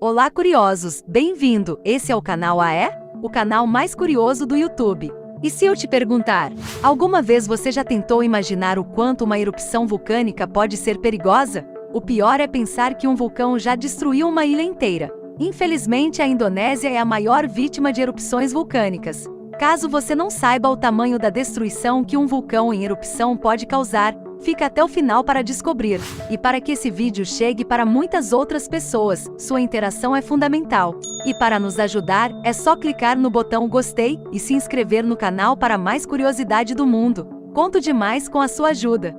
Olá, curiosos! Bem-vindo! Esse é o canal AE? O canal mais curioso do YouTube. E se eu te perguntar, alguma vez você já tentou imaginar o quanto uma erupção vulcânica pode ser perigosa? O pior é pensar que um vulcão já destruiu uma ilha inteira. Infelizmente, a Indonésia é a maior vítima de erupções vulcânicas. Caso você não saiba o tamanho da destruição que um vulcão em erupção pode causar, fica até o final para descobrir. E para que esse vídeo chegue para muitas outras pessoas, sua interação é fundamental. E para nos ajudar, é só clicar no botão gostei e se inscrever no canal para mais curiosidade do mundo. Conto demais com a sua ajuda.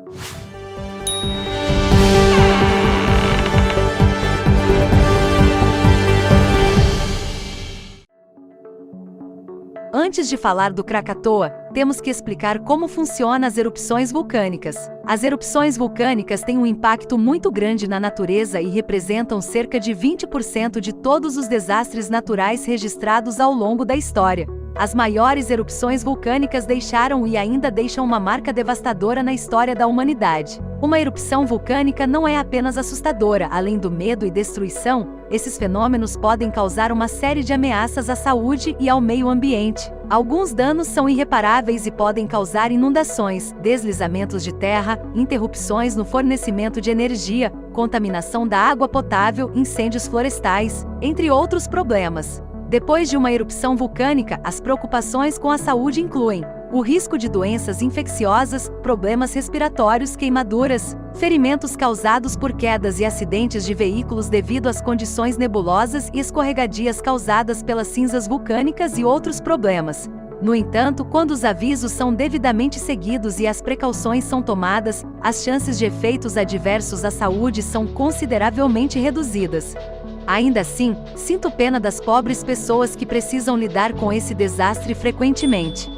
Antes de falar do Krakatoa, temos que explicar como funcionam as erupções vulcânicas. As erupções vulcânicas têm um impacto muito grande na natureza e representam cerca de 20% de todos os desastres naturais registrados ao longo da história. As maiores erupções vulcânicas deixaram e ainda deixam uma marca devastadora na história da humanidade. Uma erupção vulcânica não é apenas assustadora, além do medo e destruição, esses fenômenos podem causar uma série de ameaças à saúde e ao meio ambiente. Alguns danos são irreparáveis e podem causar inundações, deslizamentos de terra, interrupções no fornecimento de energia, contaminação da água potável, incêndios florestais, entre outros problemas. Depois de uma erupção vulcânica, as preocupações com a saúde incluem o risco de doenças infecciosas, problemas respiratórios, queimaduras, ferimentos causados por quedas e acidentes de veículos devido às condições nebulosas e escorregadias causadas pelas cinzas vulcânicas e outros problemas. No entanto, quando os avisos são devidamente seguidos e as precauções são tomadas, as chances de efeitos adversos à saúde são consideravelmente reduzidas. Ainda assim, sinto pena das pobres pessoas que precisam lidar com esse desastre frequentemente.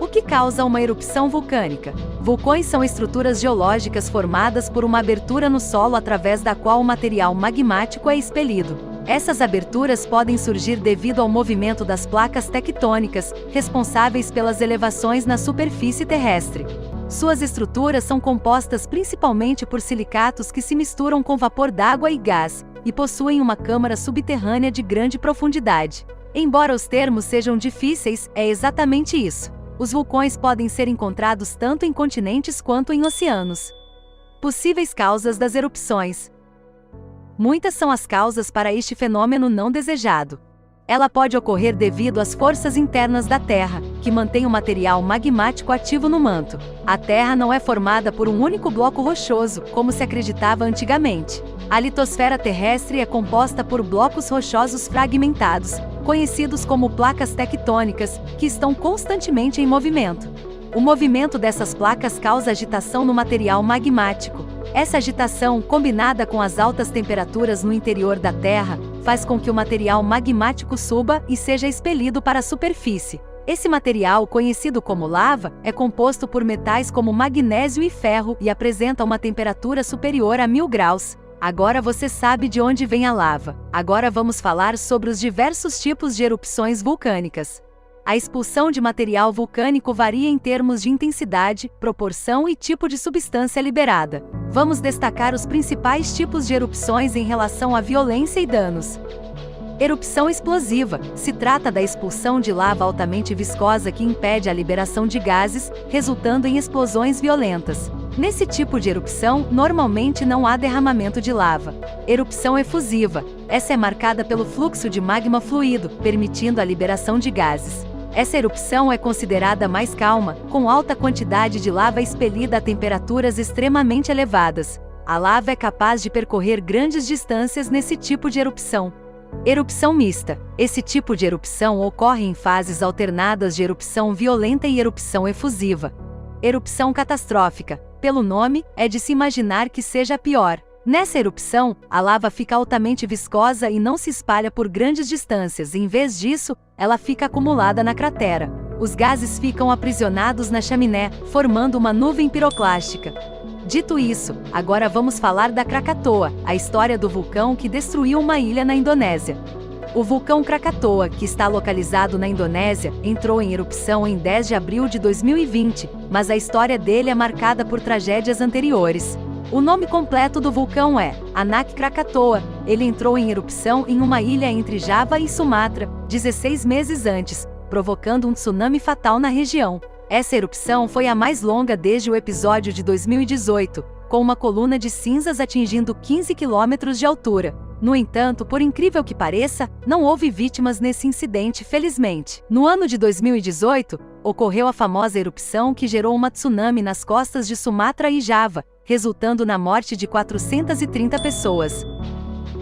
O que causa uma erupção vulcânica? Vulcões são estruturas geológicas formadas por uma abertura no solo através da qual o material magmático é expelido. Essas aberturas podem surgir devido ao movimento das placas tectônicas, responsáveis pelas elevações na superfície terrestre. Suas estruturas são compostas principalmente por silicatos que se misturam com vapor d'água e gás, e possuem uma câmara subterrânea de grande profundidade. Embora os termos sejam difíceis, é exatamente isso. Os vulcões podem ser encontrados tanto em continentes quanto em oceanos. Possíveis causas das erupções. Muitas são as causas para este fenômeno não desejado. Ela pode ocorrer devido às forças internas da Terra, que mantém o material magmático ativo no manto. A Terra não é formada por um único bloco rochoso, como se acreditava antigamente. A litosfera terrestre é composta por blocos rochosos fragmentados, conhecidos como placas tectônicas, que estão constantemente em movimento. O movimento dessas placas causa agitação no material magmático. Essa agitação, combinada com as altas temperaturas no interior da Terra, faz com que o material magmático suba e seja expelido para a superfície. Esse material, conhecido como lava, é composto por metais como magnésio e ferro e apresenta uma temperatura superior a 1000 graus. Agora você sabe de onde vem a lava. Agora vamos falar sobre os diversos tipos de erupções vulcânicas. A expulsão de material vulcânico varia em termos de intensidade, proporção e tipo de substância liberada. Vamos destacar os principais tipos de erupções em relação à violência e danos. Erupção explosiva. Se trata da expulsão de lava altamente viscosa que impede a liberação de gases, resultando em explosões violentas. Nesse tipo de erupção, normalmente não há derramamento de lava. Erupção efusiva. Essa é marcada pelo fluxo de magma fluido, permitindo a liberação de gases. Essa erupção é considerada mais calma, com alta quantidade de lava expelida a temperaturas extremamente elevadas. A lava é capaz de percorrer grandes distâncias nesse tipo de erupção. Erupção mista. Esse tipo de erupção ocorre em fases alternadas de erupção violenta e erupção efusiva. Erupção catastrófica. Pelo nome, é de se imaginar que seja a pior. Nessa erupção, a lava fica altamente viscosa e não se espalha por grandes distâncias, em vez disso, ela fica acumulada na cratera. Os gases ficam aprisionados na chaminé, formando uma nuvem piroclástica. Dito isso, agora vamos falar da Krakatoa, a história do vulcão que destruiu uma ilha na Indonésia. O vulcão Krakatoa, que está localizado na Indonésia, entrou em erupção em 10 de abril de 2020, mas a história dele é marcada por tragédias anteriores. O nome completo do vulcão é Anak Krakatoa. Ele entrou em erupção em uma ilha entre Java e Sumatra, 16 meses antes, provocando um tsunami fatal na região. Essa erupção foi a mais longa desde o episódio de 2018, com uma coluna de cinzas atingindo 15 quilômetros de altura. No entanto, por incrível que pareça, não houve vítimas nesse incidente, felizmente. No ano de 2018, ocorreu a famosa erupção que gerou uma tsunami nas costas de Sumatra e Java, resultando na morte de 430 pessoas.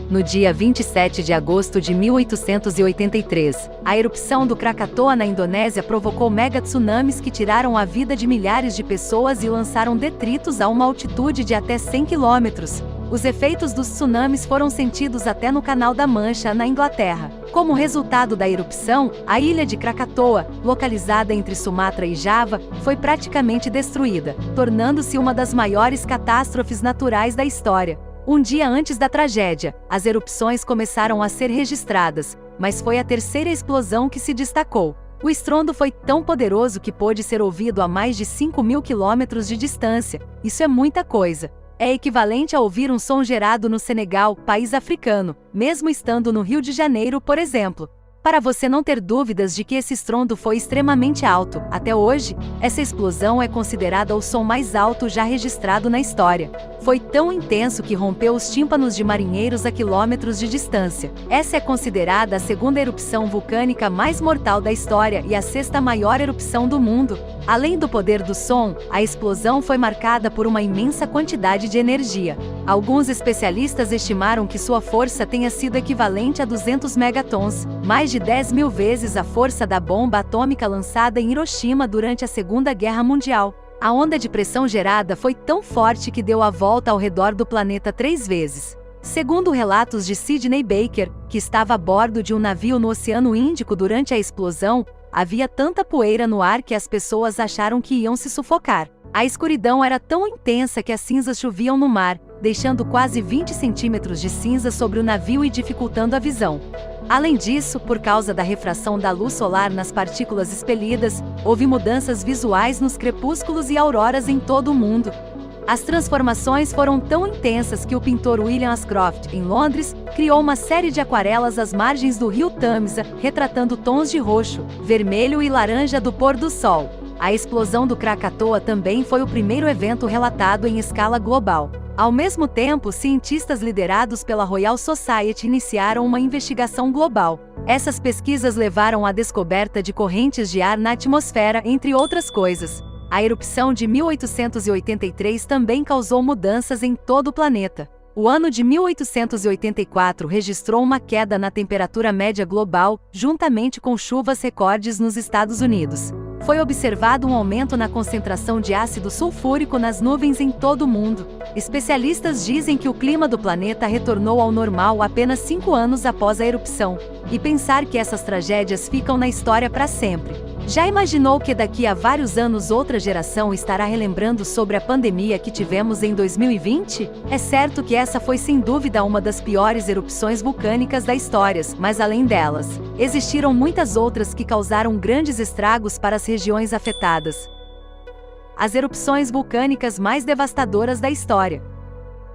No dia 27 de agosto de 1883, a erupção do Krakatoa na Indonésia provocou mega-tsunamis que tiraram a vida de milhares de pessoas e lançaram detritos a uma altitude de até 100 quilômetros. Os efeitos dos tsunamis foram sentidos até no Canal da Mancha, na Inglaterra. Como resultado da erupção, a ilha de Krakatoa, localizada entre Sumatra e Java, foi praticamente destruída, tornando-se uma das maiores catástrofes naturais da história. Um dia antes da tragédia, as erupções começaram a ser registradas, mas foi a terceira explosão que se destacou. O estrondo foi tão poderoso que pôde ser ouvido a mais de 5.000 quilômetros de distância. Isso é muita coisa. É equivalente a ouvir um som gerado no Senegal, país africano, mesmo estando no Rio de Janeiro, por exemplo. Para você não ter dúvidas de que esse estrondo foi extremamente alto, até hoje, essa explosão é considerada o som mais alto já registrado na história. Foi tão intenso que rompeu os tímpanos de marinheiros a quilômetros de distância. Essa é considerada a segunda erupção vulcânica mais mortal da história e a sexta maior erupção do mundo. Além do poder do som, a explosão foi marcada por uma imensa quantidade de energia. Alguns especialistas estimaram que sua força tenha sido equivalente a 200 megatons, mais de 10.000 vezes a força da bomba atômica lançada em Hiroshima durante a Segunda Guerra Mundial. A onda de pressão gerada foi tão forte que deu a volta ao redor do planeta 3 vezes. Segundo relatos de Sidney Baker, que estava a bordo de um navio no Oceano Índico durante a explosão, havia tanta poeira no ar que as pessoas acharam que iam se sufocar. A escuridão era tão intensa que as cinzas choviam no mar, deixando quase 20 centímetros de cinza sobre o navio e dificultando a visão. Além disso, por causa da refração da luz solar nas partículas expelidas, houve mudanças visuais nos crepúsculos e auroras em todo o mundo. As transformações foram tão intensas que o pintor William Ashcroft, em Londres, criou uma série de aquarelas às margens do rio Tâmisa, retratando tons de roxo, vermelho e laranja do pôr do sol. A explosão do Krakatoa também foi o primeiro evento relatado em escala global. Ao mesmo tempo, cientistas liderados pela Royal Society iniciaram uma investigação global. Essas pesquisas levaram à descoberta de correntes de ar na atmosfera, entre outras coisas. A erupção de 1883 também causou mudanças em todo o planeta. O ano de 1884 registrou uma queda na temperatura média global, juntamente com chuvas recordes nos Estados Unidos. Foi observado um aumento na concentração de ácido sulfúrico nas nuvens em todo o mundo. Especialistas dizem que o clima do planeta retornou ao normal apenas 5 anos após a erupção. E pensar que essas tragédias ficam na história para sempre. Já imaginou que daqui a vários anos outra geração estará relembrando sobre a pandemia que tivemos em 2020? É certo que essa foi sem dúvida uma das piores erupções vulcânicas da história, mas além delas, existiram muitas outras que causaram grandes estragos para as regiões afetadas. As erupções vulcânicas mais devastadoras da história.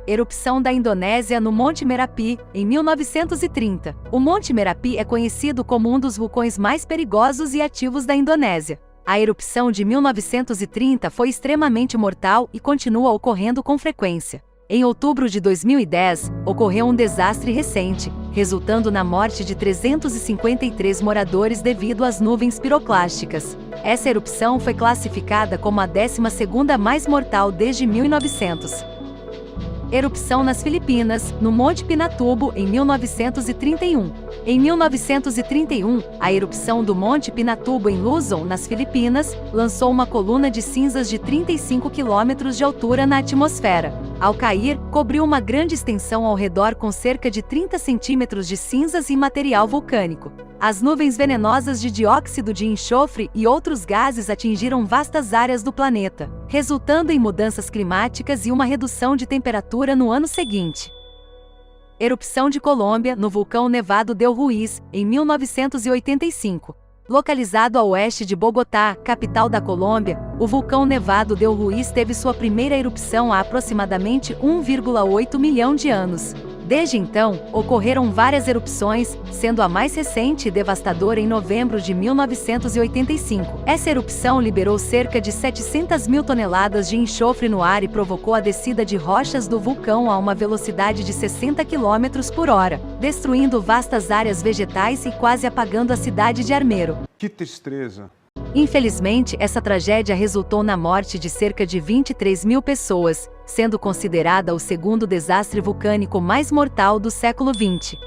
Erupção da Indonésia no Monte Merapi, em 1930. O Monte Merapi é conhecido como um dos vulcões mais perigosos e ativos da Indonésia. A erupção de 1930 foi extremamente mortal e continua ocorrendo com frequência. Em outubro de 2010, ocorreu um desastre recente, resultando na morte de 353 moradores devido às nuvens piroclásticas. Essa erupção foi classificada como a 12ª mais mortal desde 1900. Erupção nas Filipinas, no Monte Pinatubo, em 1931. Em 1931, a erupção do Monte Pinatubo em Luzon, nas Filipinas, lançou uma coluna de cinzas de 35 quilômetros de altura na atmosfera. Ao cair, cobriu uma grande extensão ao redor com cerca de 30 centímetros de cinzas e material vulcânico. As nuvens venenosas de dióxido de enxofre e outros gases atingiram vastas áreas do planeta, resultando em mudanças climáticas e uma redução de temperatura no ano seguinte. Erupção de Colômbia no vulcão Nevado del Ruiz, em 1985. Localizado a oeste de Bogotá, capital da Colômbia, o vulcão Nevado del Ruiz teve sua primeira erupção há aproximadamente 1,8 milhão de anos. Desde então, ocorreram várias erupções, sendo a mais recente e devastadora em novembro de 1985. Essa erupção liberou cerca de 700 mil toneladas de enxofre no ar e provocou a descida de rochas do vulcão a uma velocidade de 60 km por hora, destruindo vastas áreas vegetais e quase apagando a cidade de Armero. Que tristeza! Infelizmente, essa tragédia resultou na morte de cerca de 23 mil pessoas, sendo considerada o segundo desastre vulcânico mais mortal do século XX.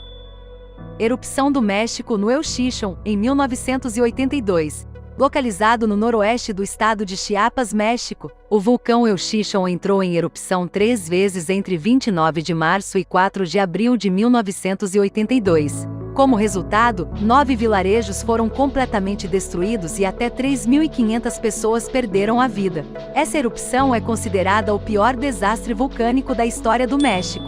Erupção do México no El Chichón, em 1982. Localizado no noroeste do estado de Chiapas, México, o vulcão El Chichón entrou em erupção 3 vezes entre 29 de março e 4 de abril de 1982. Como resultado, 9 vilarejos foram completamente destruídos e até 3.500 pessoas perderam a vida. Essa erupção é considerada o pior desastre vulcânico da história do México.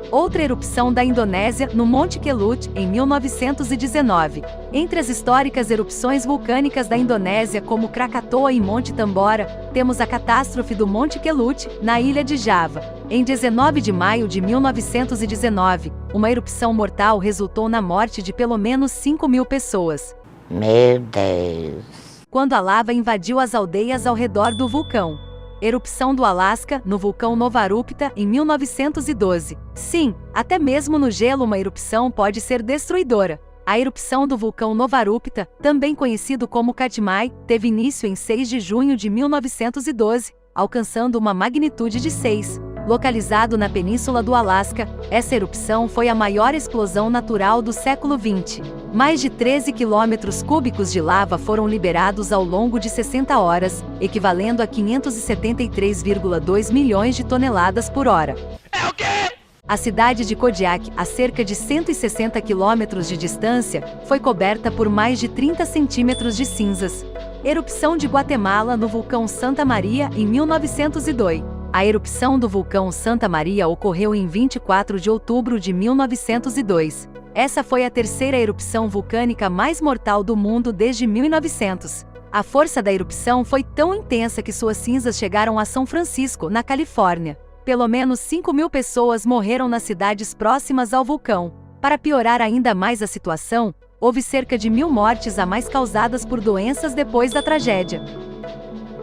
Outra erupção da Indonésia, no Monte Kelut, em 1919. Entre as históricas erupções vulcânicas da Indonésia, como Krakatoa e Monte Tambora, temos a catástrofe do Monte Kelut, na ilha de Java. Em 19 de maio de 1919, uma erupção mortal resultou na morte de pelo menos 5 mil pessoas. Meu Deus! Quando a lava invadiu as aldeias ao redor do vulcão. Erupção do Alasca, no vulcão Novarupta, em 1912. Sim, até mesmo no gelo uma erupção pode ser destruidora. A erupção do vulcão Novarupta, também conhecido como Katmai, teve início em 6 de junho de 1912, alcançando uma magnitude de 6. Localizado na península do Alasca, essa erupção foi a maior explosão natural do século XX. Mais de 13 quilômetros cúbicos de lava foram liberados ao longo de 60 horas, equivalendo a 573,2 milhões de toneladas por hora. É o quê? A cidade de Kodiak, a cerca de 160 quilômetros de distância, foi coberta por mais de 30 centímetros de cinzas. Erupção de Guatemala no vulcão Santa Maria, em 1902. A erupção do vulcão Santa Maria ocorreu em 24 de outubro de 1902. Essa foi a terceira erupção vulcânica mais mortal do mundo desde 1900. A força da erupção foi tão intensa que suas cinzas chegaram a São Francisco, na Califórnia. Pelo menos 5 mil pessoas morreram nas cidades próximas ao vulcão. Para piorar ainda mais a situação, houve cerca de 1.000 mortes a mais causadas por doenças depois da tragédia.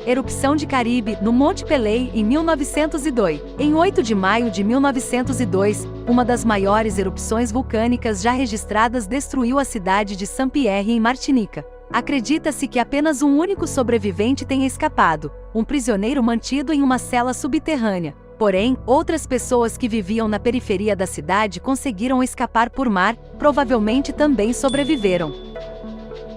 Erupção de Caribe, no Monte Pelée, em 1902. Em 8 de maio de 1902, uma das maiores erupções vulcânicas já registradas destruiu a cidade de Saint-Pierre, em Martinica. Acredita-se que apenas um único sobrevivente tenha escapado, um prisioneiro mantido em uma cela subterrânea. Porém, outras pessoas que viviam na periferia da cidade conseguiram escapar por mar, provavelmente também sobreviveram.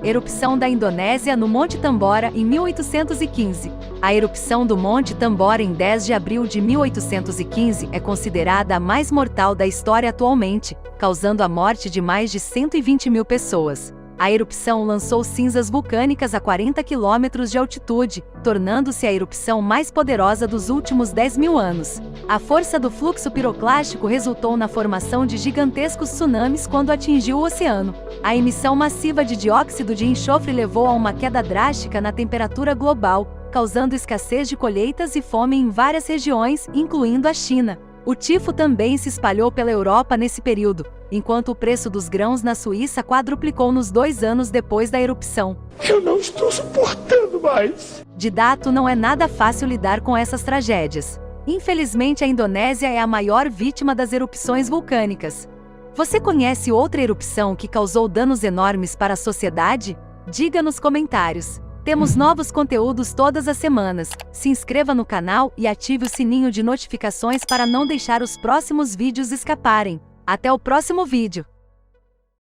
Erupção da Indonésia no Monte Tambora, em 1815. A erupção do Monte Tambora em 10 de abril de 1815 é considerada a mais mortal da história atualmente, causando a morte de mais de 120 mil pessoas. A erupção lançou cinzas vulcânicas a 40 quilômetros de altitude, tornando-se a erupção mais poderosa dos últimos 10.000 anos. A força do fluxo piroclástico resultou na formação de gigantescos tsunamis quando atingiu o oceano. A emissão massiva de dióxido de enxofre levou a uma queda drástica na temperatura global, causando escassez de colheitas e fome em várias regiões, incluindo a China. O tifo também se espalhou pela Europa nesse período, enquanto o preço dos grãos na Suíça quadruplicou nos 2 anos depois da erupção. Eu não estou suportando mais. De dato, não é nada fácil lidar com essas tragédias. Infelizmente, a Indonésia é a maior vítima das erupções vulcânicas. Você conhece outra erupção que causou danos enormes para a sociedade? Diga nos comentários. Temos novos conteúdos todas as semanas. Se inscreva no canal e ative o sininho de notificações para não deixar os próximos vídeos escaparem. Até o próximo vídeo!